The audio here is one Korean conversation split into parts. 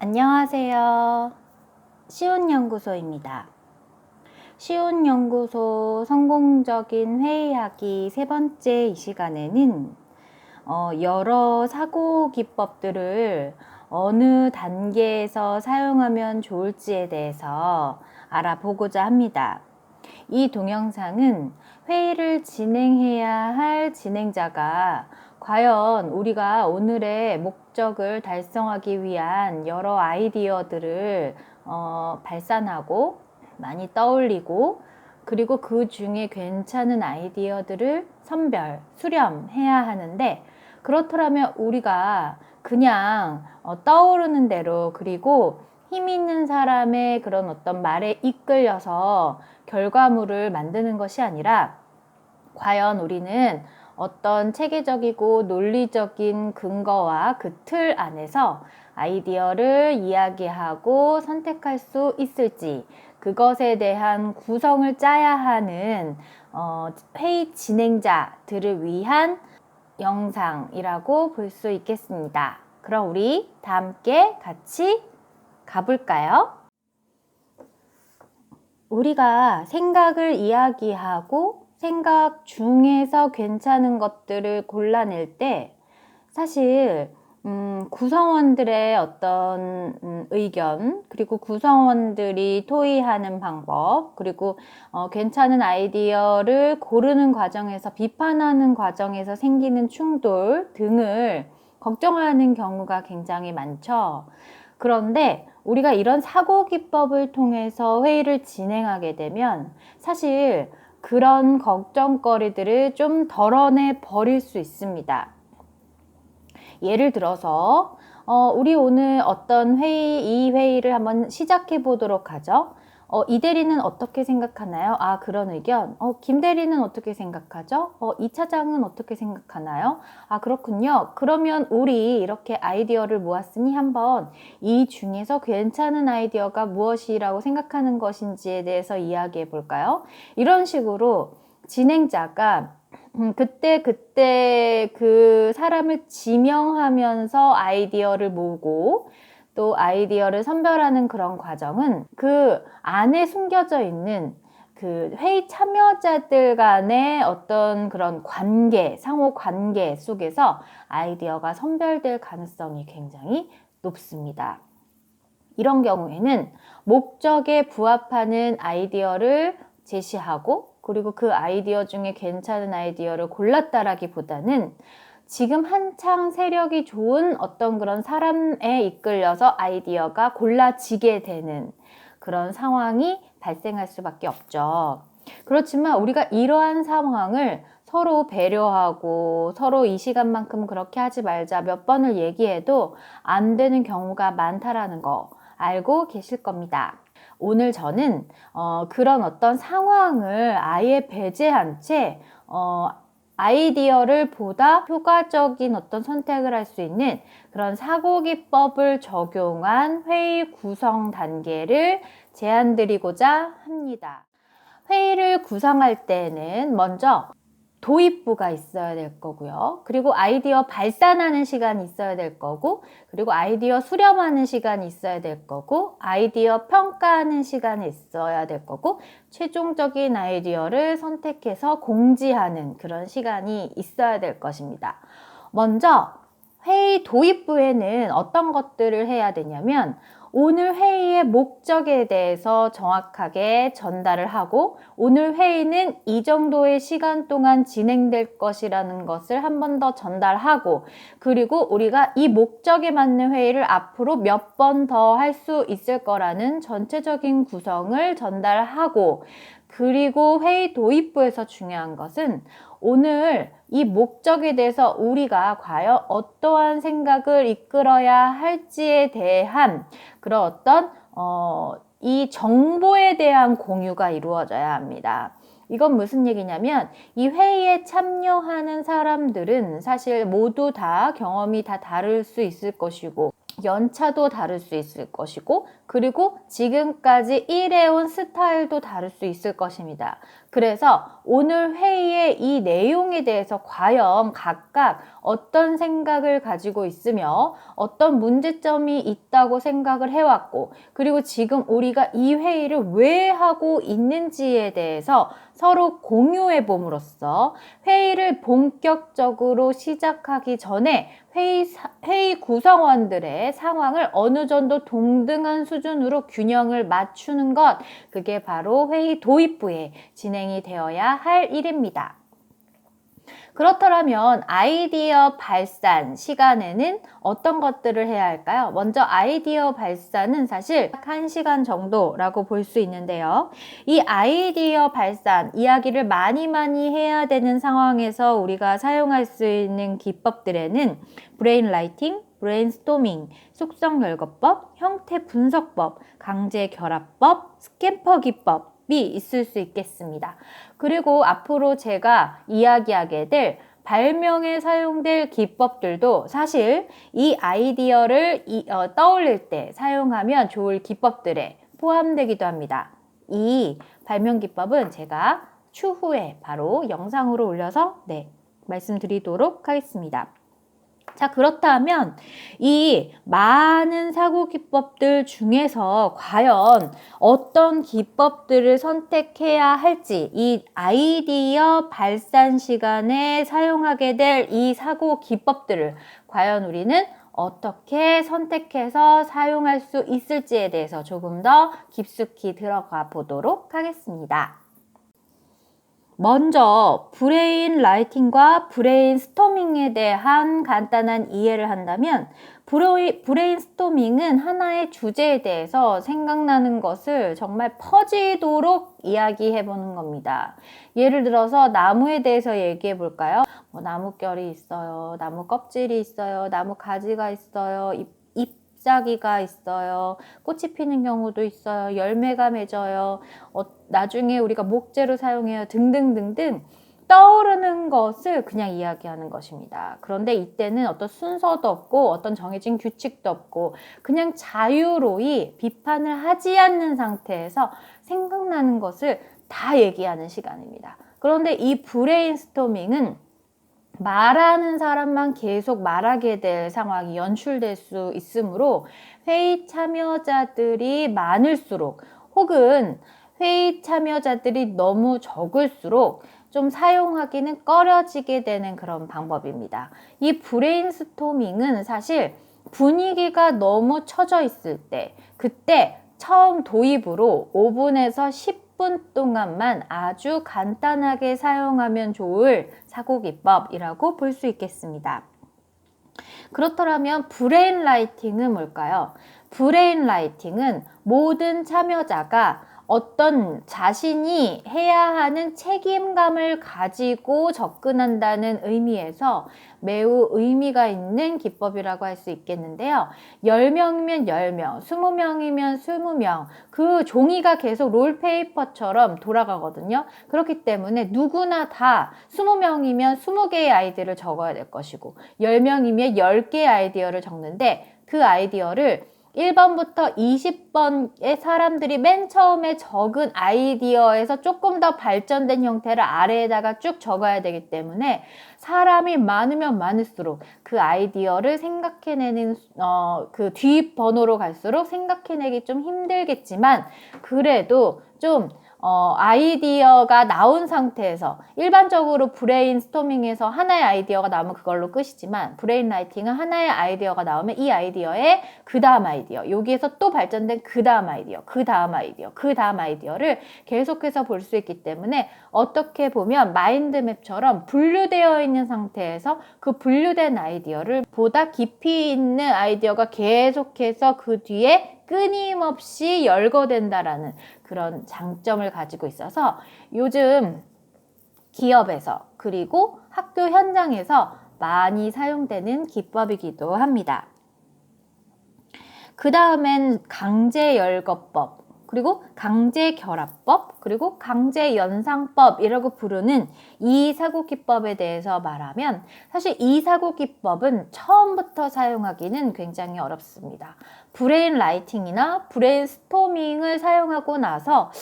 안녕하세요. 시온연구소입니다. 시온연구소 성공적인 회의하기 세 번째 이 시간에는 여러 사고 기법들을 어느 단계에서 사용하면 좋을지에 대해서 알아보고자 합니다. 이 동영상은 회의를 진행해야 할 진행자가 과연 우리가 오늘의 목적을 달성하기 위한 여러 아이디어들을 발산하고 많이 떠올리고, 그리고 그 중에 괜찮은 아이디어들을 선별, 수렴해야 하는데, 그렇더라면 우리가 그냥 떠오르는 대로, 그리고 힘 있는 사람의 그런 어떤 말에 이끌려서 결과물을 만드는 것이 아니라, 과연 우리는 어떤 체계적이고 논리적인 근거와 그 틀 안에서 아이디어를 이야기하고 선택할 수 있을지, 그것에 대한 구성을 짜야 하는 회의 진행자들을 위한 영상이라고 볼 수 있겠습니다. 그럼 우리 다 함께 같이 가볼까요? 우리가 생각을 이야기하고 생각 중에서 괜찮은 것들을 골라낼 때, 사실 구성원들의 어떤 의견, 그리고 구성원들이 토의하는 방법, 그리고 괜찮은 아이디어를 고르는 과정에서, 비판하는 과정에서 생기는 충돌 등을 걱정하는 경우가 굉장히 많죠. 그런데 우리가 이런 사고 기법을 통해서 회의를 진행하게 되면 사실 그런 걱정거리들을 좀 덜어내 버릴 수 있습니다. 예를 들어서 우리 오늘 어떤 이 회의를 한번 시작해 보도록 하죠. 이 대리는 어떻게 생각하나요? 그런 의견. 김 대리는 어떻게 생각하죠? 이 차장은 어떻게 생각하나요? 그렇군요. 그러면 우리 이렇게 아이디어를 모았으니 한번 이 중에서 괜찮은 아이디어가 무엇이라고 생각하는 것인지에 대해서 이야기해 볼까요? 이런 식으로 진행자가 그때 그 사람을 지명하면서 아이디어를 모으고 또 아이디어를 선별하는 그런 과정은 그 안에 숨겨져 있는 그 회의 참여자들 간의 어떤 그런 관계, 상호 관계 속에서 아이디어가 선별될 가능성이 굉장히 높습니다. 이런 경우에는 목적에 부합하는 아이디어를 제시하고, 그리고 그 아이디어 중에 괜찮은 아이디어를 골랐다라기보다는 지금 한창 세력이 좋은 어떤 그런 사람에 이끌려서 아이디어가 골라지게 되는 그런 상황이 발생할 수밖에 없죠. 그렇지만 우리가 이러한 상황을 서로 배려하고 서로 이 시간만큼 그렇게 하지 말자 몇 번을 얘기해도 안 되는 경우가 많다라는 거 알고 계실 겁니다. 오늘 저는 그런 어떤 상황을 아예 배제한 채 아이디어를 보다 효과적인 어떤 선택을 할 수 있는 그런 사고기법을 적용한 회의 구성 단계를 제안드리고자 합니다. 회의를 구성할 때는 먼저 도입부가 있어야 될 거고요. 그리고 아이디어 발산하는 시간이 있어야 될 거고, 그리고 아이디어 수렴하는 시간이 있어야 될 거고, 아이디어 평가하는 시간이 있어야 될 거고, 최종적인 아이디어를 선택해서 공지하는 그런 시간이 있어야 될 것입니다. 먼저 회의 도입부에는 어떤 것들을 해야 되냐면, 오늘 회의의 목적에 대해서 정확하게 전달을 하고, 오늘 회의는 이 정도의 시간 동안 진행될 것이라는 것을 한 번 더 전달하고, 그리고 우리가 이 목적에 맞는 회의를 앞으로 몇 번 더 할 수 있을 거라는 전체적인 구성을 전달하고, 그리고 회의 도입부에서 중요한 것은 오늘 이 목적에 대해서 우리가 과연 어떠한 생각을 이끌어야 할지에 대한 그런 어떤 이 정보에 대한 공유가 이루어져야 합니다. 이건 무슨 얘기냐면, 이 회의에 참여하는 사람들은 사실 모두 다 경험이 다 다를 수 있을 것이고, 연차도 다를 수 있을 것이고, 그리고 지금까지 일해온 스타일도 다를 수 있을 것입니다. 그래서 오늘 회의의 이 내용에 대해서 과연 각각 어떤 생각을 가지고 있으며 어떤 문제점이 있다고 생각을 해왔고, 그리고 지금 우리가 이 회의를 왜 하고 있는지에 대해서 서로 공유해 봄으로써 회의를 본격적으로 시작하기 전에 회의 구성원들의 상황을 어느 정도 동등한 수준으로 균형을 맞추는 것, 그게 바로 회의 도입부에 진행이 되어야 할 일입니다. 그렇다면 아이디어 발산 시간에는 어떤 것들을 해야 할까요? 먼저 아이디어 발산은 사실 1시간 정도라고 볼 수 있는데요. 이 아이디어 발산, 이야기를 많이 해야 되는 상황에서 우리가 사용할 수 있는 기법들에는 브레인라이팅, 브레인스토밍, 속성열거법, 형태분석법, 강제결합법, 스캠퍼 기법이 있을 수 있겠습니다. 그리고 앞으로 제가 이야기하게 될 발명에 사용될 기법들도 사실 이 아이디어를 떠올릴 때 사용하면 좋을 기법들에 포함되기도 합니다. 이 발명 기법은 제가 추후에 바로 영상으로 올려서 말씀드리도록 하겠습니다. 자, 그렇다면 이 많은 사고 기법들 중에서 과연 어떤 기법들을 선택해야 할지, 이 아이디어 발산 시간에 사용하게 될 이 사고 기법들을 과연 우리는 어떻게 선택해서 사용할 수 있을지에 대해서 조금 더 깊숙이 들어가 보도록 하겠습니다. 먼저 브레인 라이팅과 브레인 스토밍에 대한 간단한 이해를 한다면, 브레인 스토밍은 하나의 주제에 대해서 생각나는 것을 정말 퍼지도록 이야기해 보는 겁니다. 예를 들어서 나무에 대해서 얘기해 볼까요? 나뭇결이 있어요, 나무 껍질이 있어요, 나무 가지가 있어요, 잎사귀가 있어요, 꽃이 피는 경우도 있어요, 열매가 맺어요, 나중에 우리가 목재로 사용해요, 등등등등 떠오르는 것을 그냥 이야기하는 것입니다. 그런데 이때는 어떤 순서도 없고 어떤 정해진 규칙도 없고 그냥 자유로이 비판을 하지 않는 상태에서 생각나는 것을 다 얘기하는 시간입니다. 그런데 이 브레인스토밍은 말하는 사람만 계속 말하게 될 상황이 연출될 수 있으므로 회의 참여자들이 많을수록, 혹은 회의 참여자들이 너무 적을수록 좀 사용하기는 꺼려지게 되는 그런 방법입니다. 이 브레인스토밍은 사실 분위기가 너무 처져 있을 때, 그때 처음 도입으로 5분에서 10분 동안만 아주 간단하게 사용하면 좋을 사고기법이라고 볼 수 있겠습니다. 그렇다면 브레인 라이팅은 뭘까요? 브레인 라이팅은 모든 참여자가 어떤 자신이 해야 하는 책임감을 가지고 접근한다는 의미에서 매우 의미가 있는 기법이라고 할 수 있겠는데요. 10명이면 10명, 20명이면 20명, 그 종이가 계속 롤페이퍼처럼 돌아가거든요. 그렇기 때문에 누구나 다 20명이면 20개의 아이디어를 적어야 될 것이고, 10명이면 10개의 아이디어를 적는데, 그 아이디어를 1번부터 20번의 사람들이 맨 처음에 적은 아이디어에서 조금 더 발전된 형태를 아래에다가 쭉 적어야 되기 때문에 사람이 많으면 많을수록 그 아이디어를 생각해내는 그 뒷번호로 갈수록 생각해내기 좀 힘들겠지만, 그래도 좀 아이디어가 나온 상태에서, 일반적으로 브레인스토밍에서 하나의 아이디어가 나오면 그걸로 끝이지만 브레인 라이팅은 하나의 아이디어가 나오면 이 아이디어에 그 다음 아이디어, 여기에서 또 발전된 그 다음 아이디어, 그 다음 아이디어, 그 다음 아이디어를 계속해서 볼 수 있기 때문에 어떻게 보면 마인드맵처럼 분류되어 있는 상태에서 그 분류된 아이디어를 보다 깊이 있는 아이디어가 계속해서 그 뒤에 끊임없이 열거된다라는 그런 장점을 가지고 있어서 요즘 기업에서 그리고 학교 현장에서 많이 사용되는 기법이기도 합니다. 그 다음엔 강제열거법, 그리고 강제결합법, 그리고 강제연상법이라고 부르는 이 사고기법에 대해서 말하면 사실 이 사고기법은 처음부터 사용하기는 굉장히 어렵습니다. 브레인 라이팅이나 브레인 스토밍을 사용하고 나서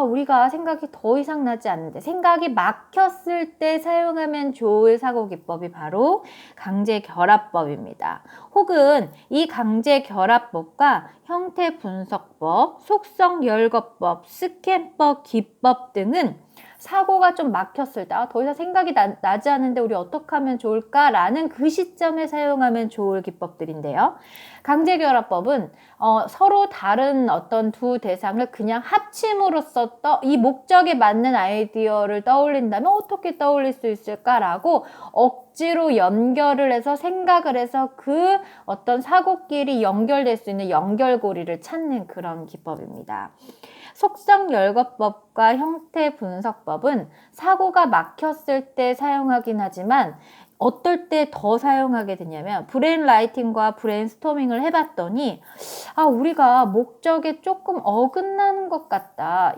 우리가 생각이 더 이상 나지 않는데 생각이 막혔을 때 사용하면 좋을 사고기법이 바로 강제결합법입니다. 혹은 이 강제결합법과 형태분석법, 속성열거법, 스캔법, 기법 등은 사고가 좀 막혔을 때 더 이상 생각이 나지 않는데 우리 어떻게 하면 좋을까라는 그 시점에 사용하면 좋을 기법들인데요. 강제결합법은 서로 다른 어떤 두 대상을 그냥 합침으로써 이 목적에 맞는 아이디어를 떠올린다면 어떻게 떠올릴 수 있을까라고 억지로 연결을 해서 생각을 해서 그 어떤 사고끼리 연결될 수 있는 연결고리를 찾는 그런 기법입니다. 속성열거법과 형태분석법은 사고가 막혔을 때 사용하긴 하지만 어떨 때 더 사용하게 되냐면 브레인 라이팅과 브레인 스토밍을 해봤더니 우리가 목적에 조금 어긋나는 것 같다.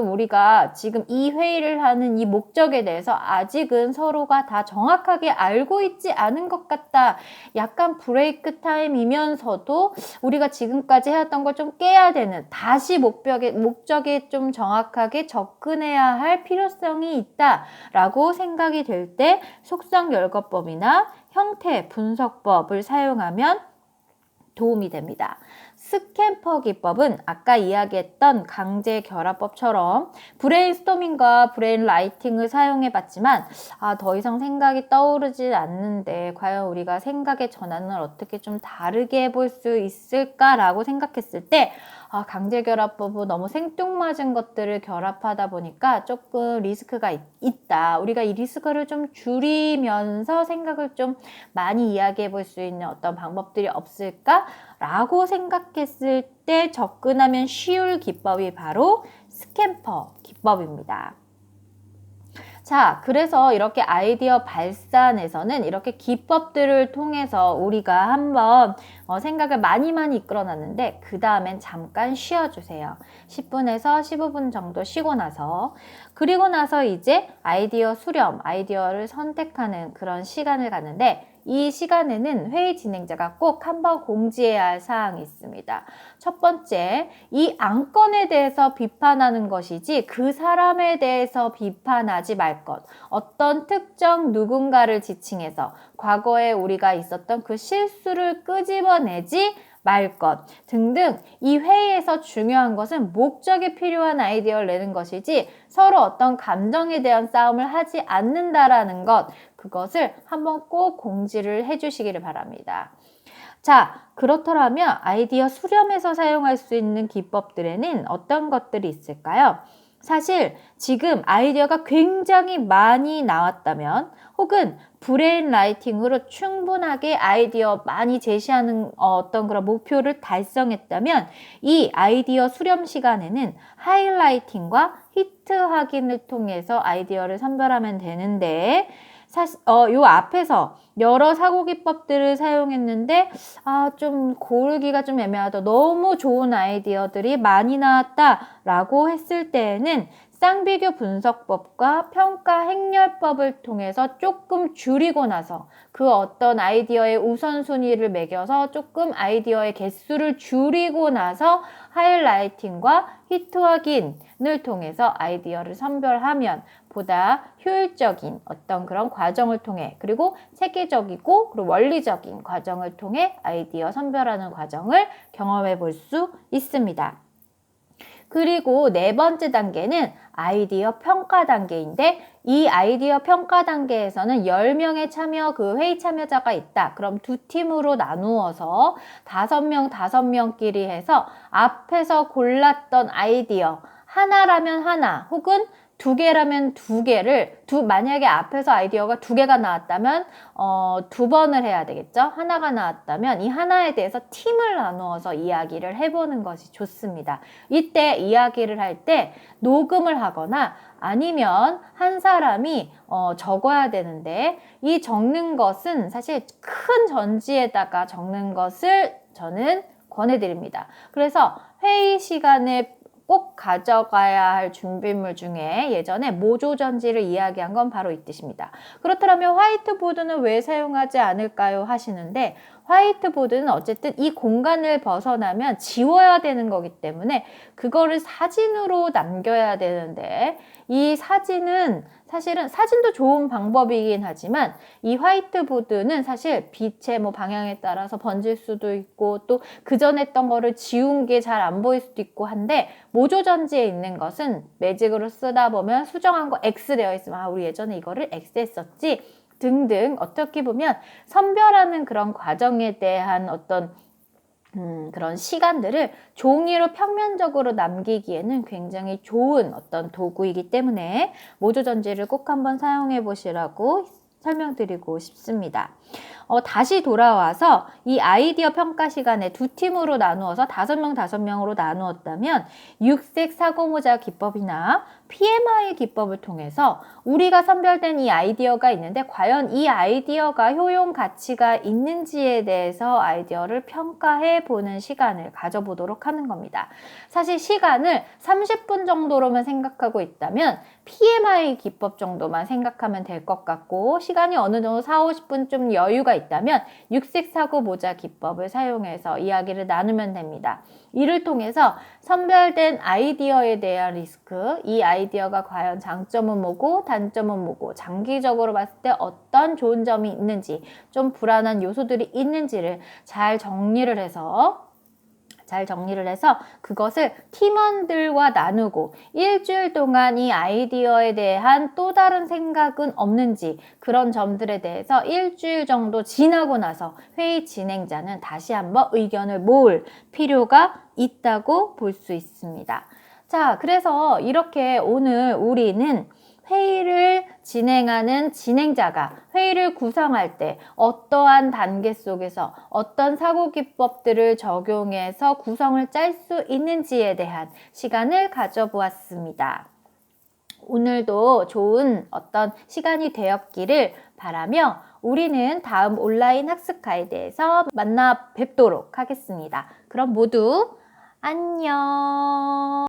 우리가 지금 이 회의를 하는 이 목적에 대해서 아직은 서로가 다 정확하게 알고 있지 않은 것 같다. 약간 브레이크 타임이면서도 우리가 지금까지 해왔던 걸 좀 깨야 되는, 다시 목적에 좀 정확하게 접근해야 할 필요성이 있다라고 생각이 될 때 속성열거법이나 형태분석법을 사용하면 도움이 됩니다. 스캔퍼 기법은 아까 이야기했던 강제결합법처럼 브레인스토밍과 브레인 라이팅을 사용해 봤지만 더 이상 생각이 떠오르지 않는데 과연 우리가 생각의 전환을 어떻게 좀 다르게 해볼 수 있을까라고 생각했을 때 강제결합법은 너무 생뚱맞은 것들을 결합하다 보니까 조금 리스크가 있다. 우리가 이 리스크를 좀 줄이면서 생각을 좀 많이 이야기해 볼 수 있는 어떤 방법들이 없을까라고 생각했을 때 접근하면 쉬울 기법이 바로 스캔퍼 기법입니다. 자, 그래서 이렇게 아이디어 발산에서는 이렇게 기법들을 통해서 우리가 한번 생각을 많이 이끌어놨는데 그 다음엔 잠깐 쉬어주세요. 10분에서 15분 정도 쉬고 나서 그리고 나서 이제 아이디어 수렴, 아이디어를 선택하는 그런 시간을 갖는데 이 시간에는 회의 진행자가 꼭 한번 공지해야 할 사항이 있습니다. 첫 번째, 이 안건에 대해서 비판하는 것이지 그 사람에 대해서 비판하지 말 것. 어떤 특정 누군가를 지칭해서 과거에 우리가 있었던 그 실수를 끄집어내지 말 것 등등 이 회의에서 중요한 것은 목적이 필요한 아이디어를 내는 것이지 서로 어떤 감정에 대한 싸움을 하지 않는다라는 것 그것을 한번 꼭 공지를 해주시기를 바랍니다. 자, 그렇더라면 아이디어 수렴에서 사용할 수 있는 기법들에는 어떤 것들이 있을까요? 사실 지금 아이디어가 굉장히 많이 나왔다면 혹은 브레인 라이팅으로 충분하게 아이디어 많이 제시하는 어떤 그런 목표를 달성했다면 이 아이디어 수렴 시간에는 하이라이팅과 히트 확인을 통해서 아이디어를 선별하면 되는데 사실 요 앞에서 여러 사고 기법들을 사용했는데 좀 고르기가 좀 애매하다. 너무 좋은 아이디어들이 많이 나왔다라고 했을 때에는 쌍비교 분석법과 평가 행렬법을 통해서 조금 줄이고 나서 그 어떤 아이디어의 우선순위를 매겨서 조금 아이디어의 개수를 줄이고 나서 하이라이팅과 히트 확인을 통해서 아이디어를 선별하면 보다 효율적인 어떤 그런 과정을 통해 그리고 체계적이고 그리고 원리적인 과정을 통해 아이디어 선별하는 과정을 경험해 볼 수 있습니다. 그리고 네 번째 단계는 아이디어 평가 단계인데 이 아이디어 평가 단계에서는 10명의 그 회의 참여자가 있다. 그럼 두 팀으로 나누어서 5명끼리 해서 앞에서 골랐던 아이디어 하나라면 하나 혹은 2개라면 2개를 만약에 앞에서 아이디어가 2개가 나왔다면 2번을 해야 되겠죠. 하나가 나왔다면 이 하나에 대해서 팀을 나누어서 이야기를 해보는 것이 좋습니다. 이때 이야기를 할 때 녹음을 하거나 아니면 한 사람이 적어야 되는데 이 적는 것은 사실 큰 전지에다가 적는 것을 저는 권해드립니다. 그래서 회의 시간에 꼭 가져가야 할 준비물 중에 예전에 모조전지를 이야기한 건 바로 이 뜻입니다. 그렇다면 화이트보드는 왜 사용하지 않을까요? 하시는데 화이트보드는 어쨌든 이 공간을 벗어나면 지워야 되는 거기 때문에 그거를 사진으로 남겨야 되는데 이 사진은 사실은 사진도 좋은 방법이긴 하지만 이 화이트보드는 사실 빛의 방향에 따라서 번질 수도 있고 또 그전 했던 거를 지운 게 잘 안 보일 수도 있고 한데 모조전지에 있는 것은 매직으로 쓰다 보면 수정한 거 X 되어 있으면 우리 예전에 이거를 X 했었지 등등 어떻게 보면 선별하는 그런 과정에 대한 어떤 그런 시간들을 종이로 평면적으로 남기기에는 굉장히 좋은 어떤 도구이기 때문에 모조전지를 꼭 한번 사용해 보시라고 설명드리고 싶습니다. 다시 돌아와서 이 아이디어 평가 시간에 두 팀으로 나누어서 5명으로 나누었다면 육색 사고모자 기법이나 PMI 기법을 통해서 우리가 선별된 이 아이디어가 있는데 과연 이 아이디어가 효용 가치가 있는지에 대해서 아이디어를 평가해 보는 시간을 가져보도록 하는 겁니다. 사실 시간을 30분 정도로만 생각하고 있다면 PMI 기법 정도만 생각하면 될 것 같고 시간이 어느 정도 40-50분 좀 여유가 있다면 육색 사고 모자 기법을 사용해서 이야기를 나누면 됩니다. 이를 통해서 선별된 아이디어에 대한 리스크, 이 아이디어가 과연 장점은 뭐고 단점은 뭐고 장기적으로 봤을 때 어떤 좋은 점이 있는지 좀 불안한 요소들이 있는지를 잘 정리를 해서 그것을 팀원들과 나누고 일주일 동안 이 아이디어에 대한 또 다른 생각은 없는지 그런 점들에 대해서 일주일 정도 지나고 나서 회의 진행자는 다시 한번 의견을 모을 필요가 있다고 볼 수 있습니다. 자, 그래서 이렇게 오늘 우리는 회의를 진행하는 진행자가 회의를 구성할 때 어떠한 단계 속에서 어떤 사고 기법들을 적용해서 구성을 짤 수 있는지에 대한 시간을 가져보았습니다. 오늘도 좋은 어떤 시간이 되었기를 바라며 우리는 다음 온라인 학습 가이드에서 만나 뵙도록 하겠습니다. 그럼 모두 안녕.